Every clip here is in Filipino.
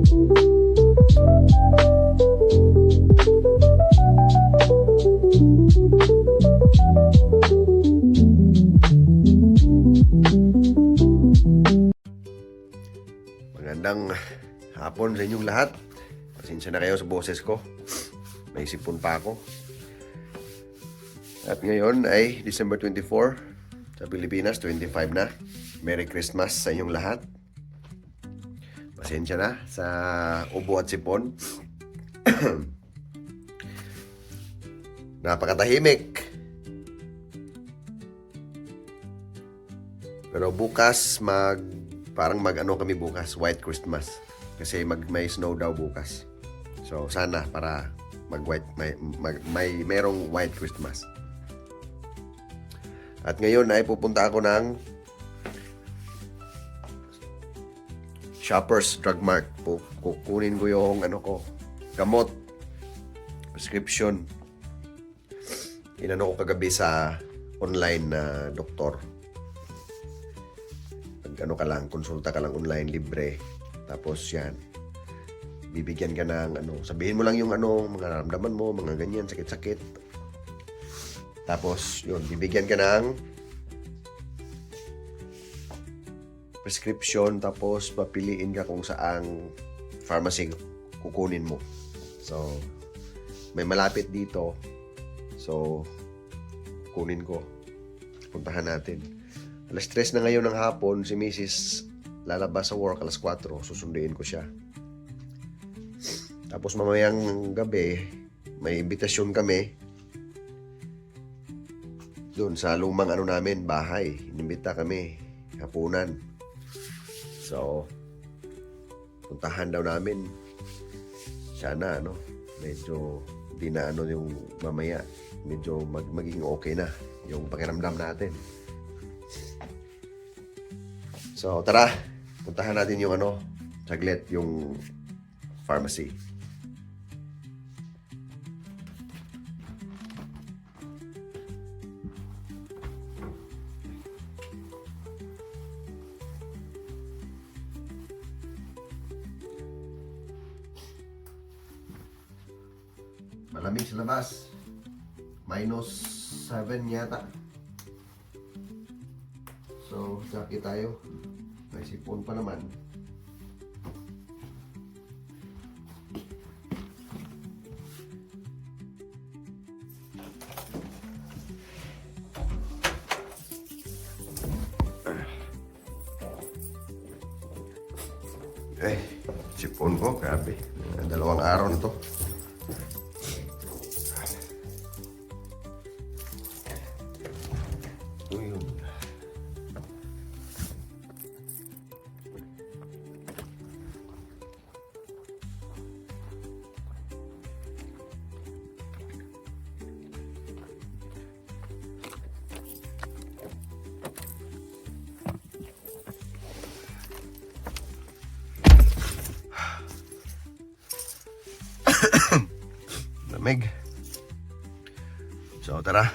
Magandang hapon sa inyong lahat. Pasensya na kayo sa boses ko. May sipon pa ako. At ngayon ay December 24. Sa Pilipinas, 25 na. Merry Christmas sa inyong lahat. Pasensya na sa ubo at sipon. Napakatahimik. Pero bukas parang mag-ano kami bukas, White Christmas. Kasi may snow daw bukas. So sana para mayroong White Christmas. At ngayon ay pupunta ako ng Shoppers Drug Mart. Kukunin ko yung gamot, prescription. Inano ko kagabi sa online na doktor. Konsulta ka lang online, libre. Tapos yan, bibigyan ka ng sabihin mo lang yung mga nararamdaman mo, mga ganyan, sakit-sakit. Tapos yun, bibigyan ka ng prescription, tapos papiliin ka kung saang pharmacy kukunin mo. So, may malapit dito. So, kunin ko. Puntahan natin. Alas 3 na ngayon ng hapon, si Mrs. lalabas sa work, alas 4, susunduin ko siya. Tapos mamayang gabi, may imbitasyon kami doon sa lumang namin, bahay. Inimbita kami, hapunan. So, puntahan daw namin. Sana, medyo di na yung mamaya, medyo magiging okay na yung pakiramdam natin. So, tara, puntahan natin yung saglit, yung pharmacy. Malamig sa labas. -7 yata. So, jacket tayo. May sipon pa naman. Sipon ko, grabe. 2 araw na to. Lamig. So, tara.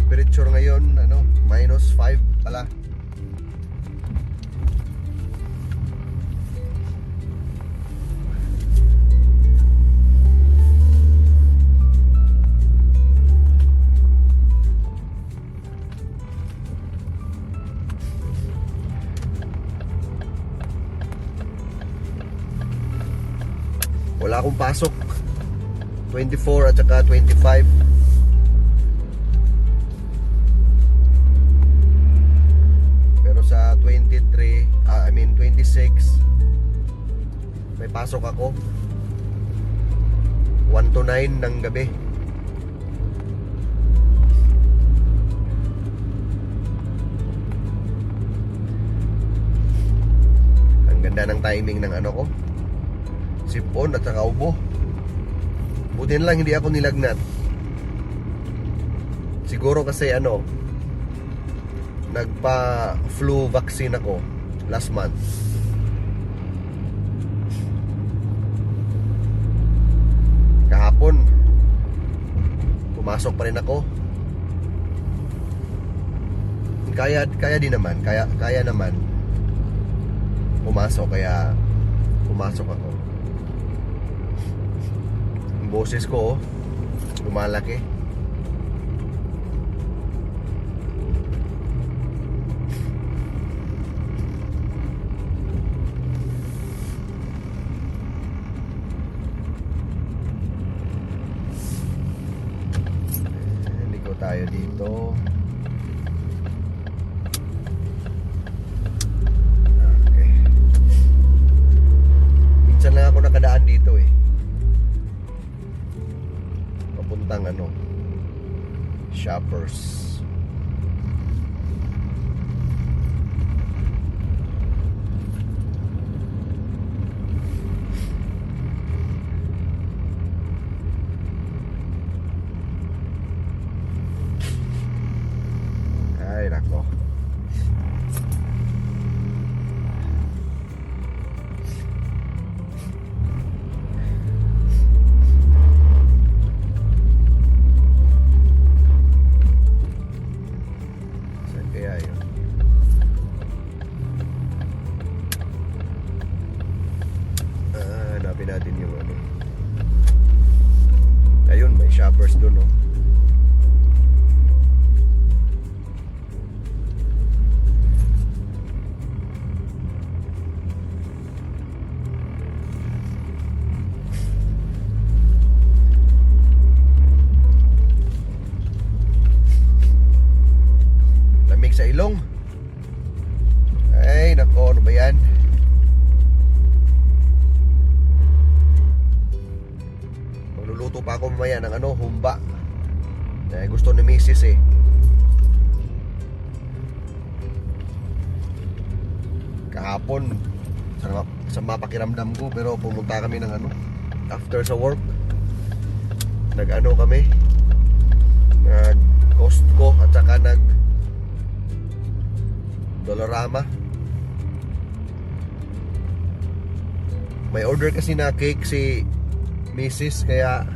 Temperature ngayon, -5 pala. Wala akong pasok 24 at saka 25. Pero sa 26 may pasok ako 1 to 9 ng gabi. Ang ganda ng timing ng ko, sipon at saka ubo. Buti na lang hindi ako nilagnat. Siguro kasi nagpa-flu vaccine ako last month. Kahapon pumasok pa rin ako. Kaya din naman, kaya naman pumasok, kaya pumasok ako. Ang boses ko lumalaki. Liko tayo dito. Minsan lang ako nakadaan dito papuntang Shoppers. Ay nako. Hanapin natin yung ayun, may Shoppers doon lamig sa ilong. Ay nako, ano ba yan? Magluluto pa ako mamaya ng humba. Gusto ni Mrs. Kahapon sa mapakiramdam ko, pero pumunta kami ng after sa work. Kami nag Costco at saka nag Dollarama. May order kasi na cake si Mrs. kaya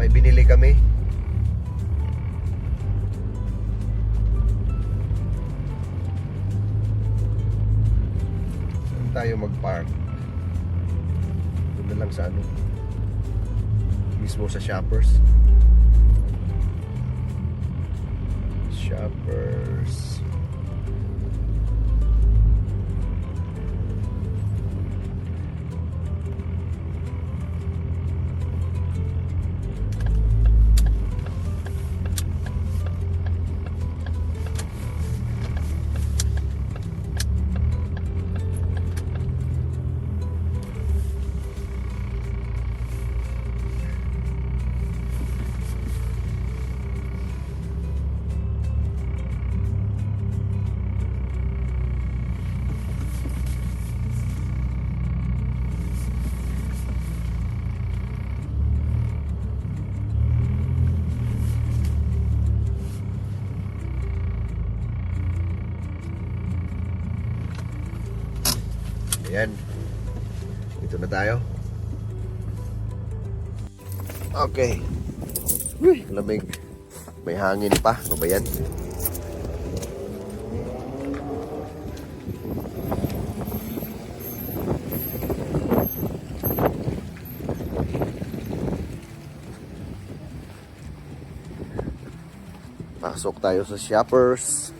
may binili kami. Saan tayo mag-park? Doon na lang sa mismo sa Shoppers. Shoppers. Ayan. Dito na tayo. Okay. Uy, lamig. May hangin pa. Ano ba yan? Pasok tayo sa Shoppers.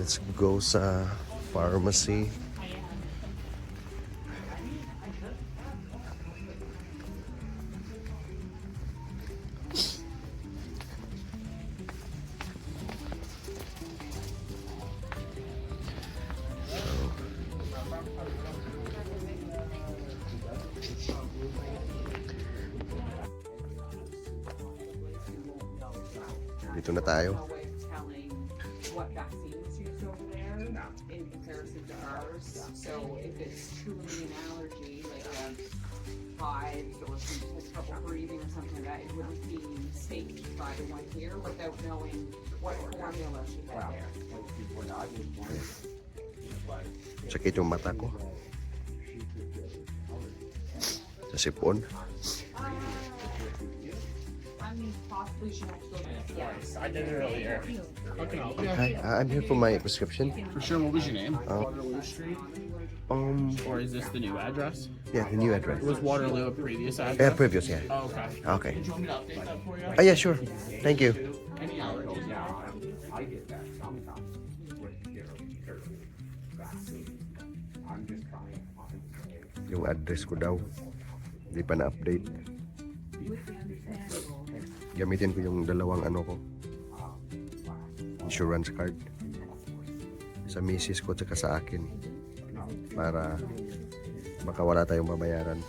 Let's go sa pharmacy. Dito na tayo. no way of telling what vaccine was used over there in comparison to ours. So if it's truly an allergy, like hives or some trouble breathing or something like that, it wouldn't be safe to try the one here without knowing what formula she had there. Sakit yung mata ko. Sa sipon. I mean, possibly she has to go to the Yes, I did it earlier. Okay. Hi, I'm here for my prescription. For sure, what was your name? Waterloo Street? Or Or is this the new address? yeah, the new address. Was Waterloo a previous address? Yeah, previous, yeah. Oh, okay. Okay. Did you want me to update that for you? Oh, yeah, sure. Thank you. Any allergies? I get that sometimes with, vaccine. I'm just trying to find a way. Yung address ko daw. Hindi pa na-update. Gamitin ko yung dalawang ano ko. Insurance card. Sa misis ko tsaka sa akin. Para baka wala tayong babayaran. I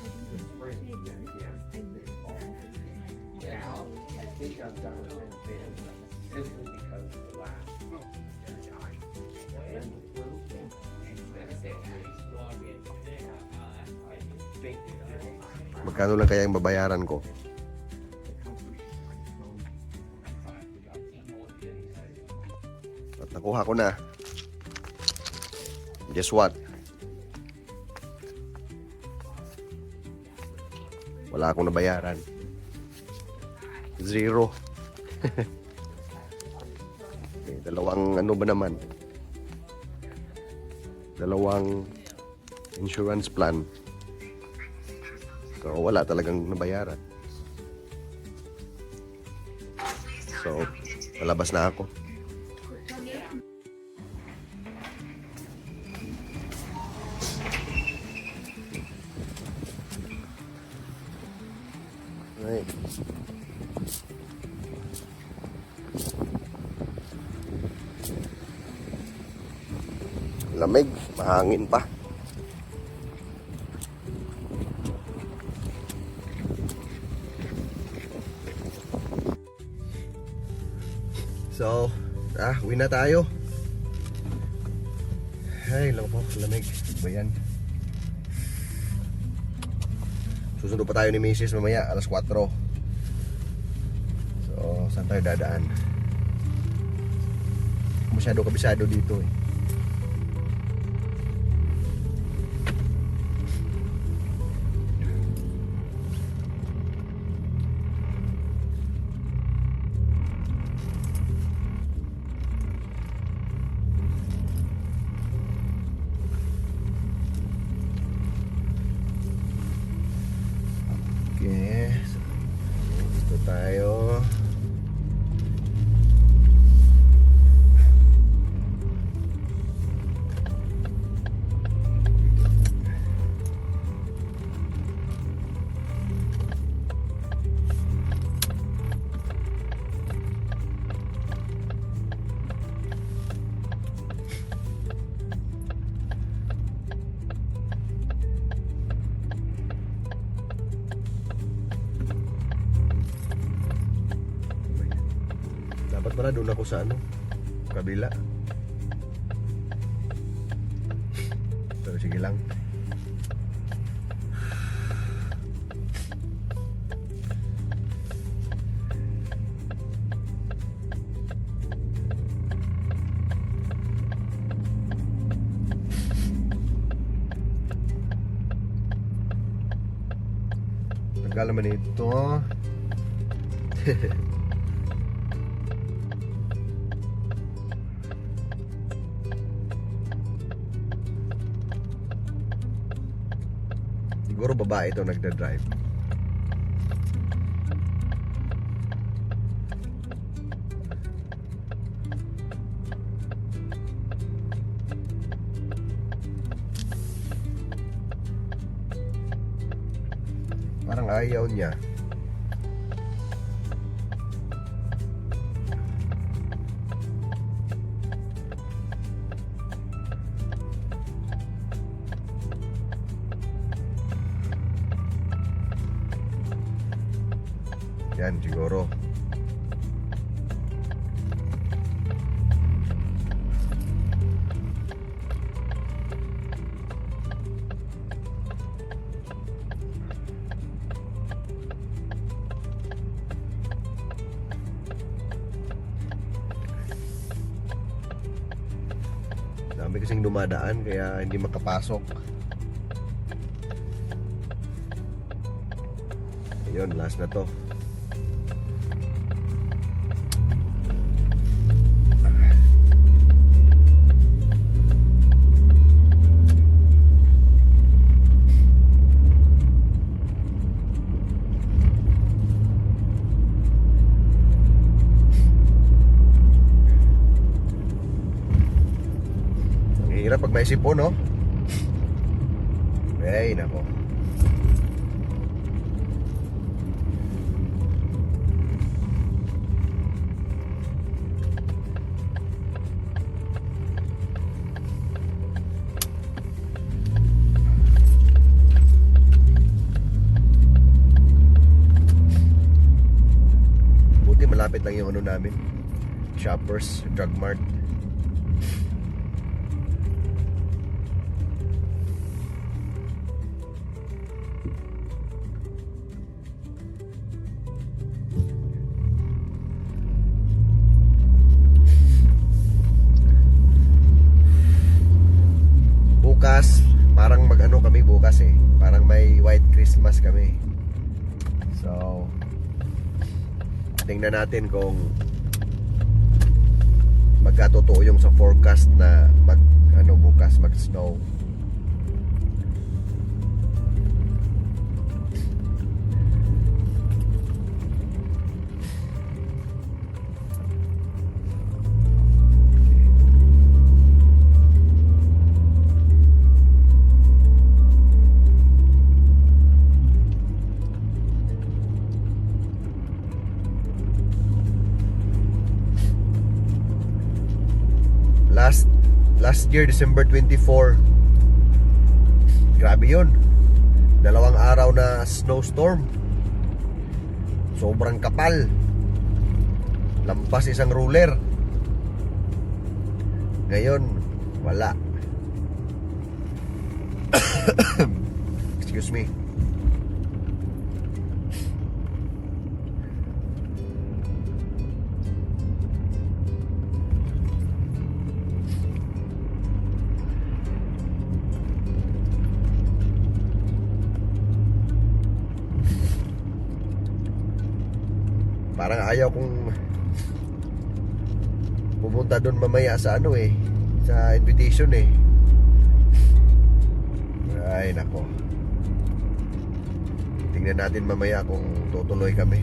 think I've done it in advance, simply because of the last. Magkano lang kaya yung babayaran ko? At nakuha ko na. Guess what? Wala akong nabayaran. Zero. Okay, dalawang ano ba naman? Dalawang insurance plan. So, wala talagang nabayaran. So, palabas na ako. Right. Lamig, mahangin pa. So, uwi na tayo. Ay, lang po, lamig. Ba yan? Susunod pa tayo ni Mrs. mamaya, alas 4. So, saan tayo dadaan? Masyado kabisado dito eh. Okay, dito tayo. Dapat pala doon ako sa ano, kabila. Pero sige lang. Tagal naman ito. Siguro babae ito nagda-drive. Parang ayaw niya. Yan siguro. Dami kasing dumadaan kaya hindi makapasok. Ayun, last na to. Ang hirap pag may sipon, no? Ay, nako. Buti malapit lang yung ano namin, Shoppers Drug Mart. Bukas, parang mag-ano kami bukas eh. Parang may White Christmas kami. So, tingnan natin kung magkatotoo yung sa forecast na bukas mag-snow. Last year, December 24, grabe yun. 2 araw na snowstorm. Sobrang kapal. Lampas isang ruler. Ngayon, wala. Excuse me. Parang ayaw kong pumunta doon mamaya sa sa invitation eh. Ay nako. Tingnan natin mamaya kung tutuloy kami.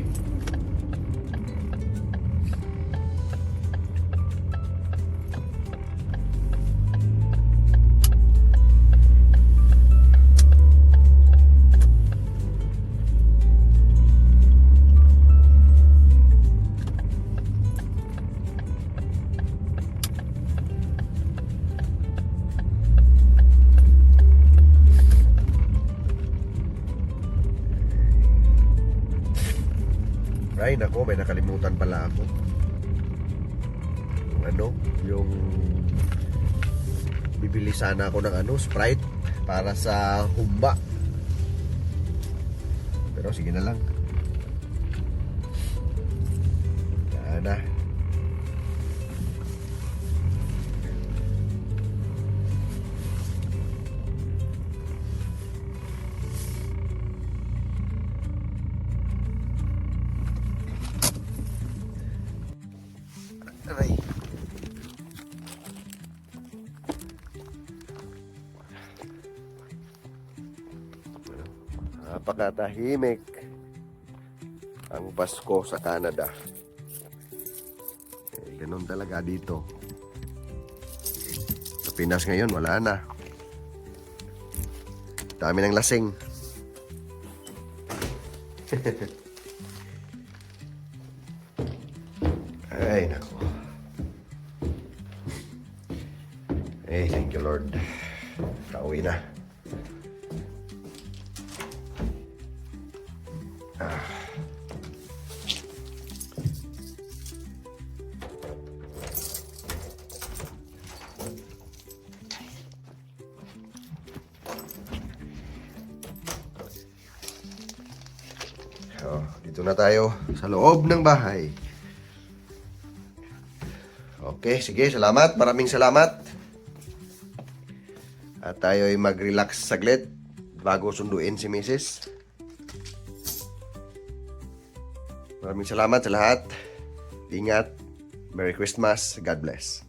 Ay nako, may nakalimutan pala ako. Yung bibili sana ako ng Sprite para sa humba. Pero sige na lang. Yan na. Aray. Napakatahimik ang Pasko sa Canada. Ganun talaga dito. Sa Pinas ngayon, wala na. Dami ng lasing. Ay, nako. Eh, thank you Lord. Kauwi na. Dito na tayo sa loob ng bahay. Okay, sige, salamat. Maraming salamat. At tayo ay mag-relax saglit bago sunduin si Mrs. Maraming salamat sa lahat. Ingat. Merry Christmas. God bless.